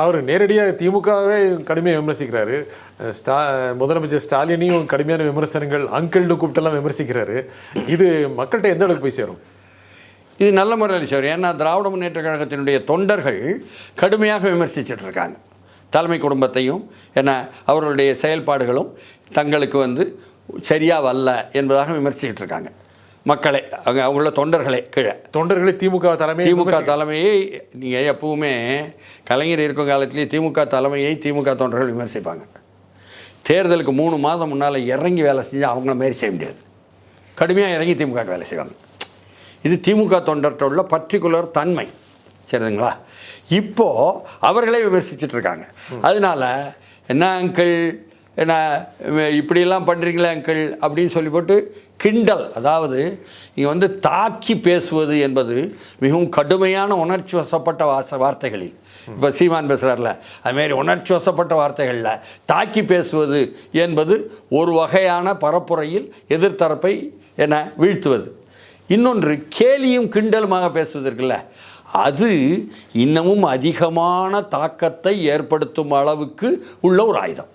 அவர் நேரடியாக திமுகவே கடுமையாக விமர்சிக்கிறாரு. முதலமைச்சர் ஸ்டாலினையும் கடுமையான விமர்சனங்கள், அங்கிள்னு கூப்பிட்டெல்லாம் விமர்சிக்கிறாரு. இது மக்கள்கிட்ட எந்த அளவுக்கு போய் சேரும்? இது நல்ல முறையில் சேரும். ஏன்னா திராவிட முன்னேற்ற கழகத்தினுடைய தொண்டர்கள் கடுமையாக விமர்சிச்சுட்டு இருக்காங்க தலைமை குடும்பத்தையும். ஏன்னா அவர்களுடைய செயல்பாடுகளும் தங்களுக்கு சரியாக வரல என்பதாக விமர்சிக்கிட்டு இருக்காங்க மக்களை, அவங்கள தொண்டர்களே. கீழே தொண்டர்களே திமுக தலைமையை நீங்கள் எப்பவுமே கலைஞர் இருக்கும் காலத்திலேயே திமுக தலைமையை திமுக தொண்டர்கள் விமர்சிப்பாங்க. தேர்தலுக்கு 3 மாதம் முன்னால் இறங்கி வேலை செஞ்சு அவங்கள மாரி செய்ய முடியாது. கடுமையாக இறங்கி திமுக வேலை செய்வாங்க. இது திமுக தொண்டர்கிட்ட உள்ள பர்டிகுலர் தன்மை. சரிங்களா? இப்போது அவர்களே விமர்சிச்சுட்டு இருக்காங்க. அதனால என்ன அங்கிள், என்ன இப்படியெல்லாம் பண்ணுறீங்களே அங்கிள் அப்படின்னு சொல்லி போட்டு கிண்டல், அதாவது இங்கே தாக்கி பேசுவது என்பது மிகவும் கடுமையான உணர்ச்சி வசப்பட்ட வார்த்தைகளில், இப்போ சீமான் பேசுகிறார்ல அதுமாரி உணர்ச்சி வசப்பட்ட வார்த்தைகளில் தாக்கி பேசுவது என்பது ஒரு வகையான பரப்புரையில் எதிர்த்தரப்பை வீழ்த்துவது. இன்னொன்று கேலியும் கிண்டலுமாக பேசுவதற்குல்ல, அது இன்னமும் அதிகமான தாக்கத்தை ஏற்படுத்தும் அளவுக்கு உள்ள ஒரு ஆயுதம்.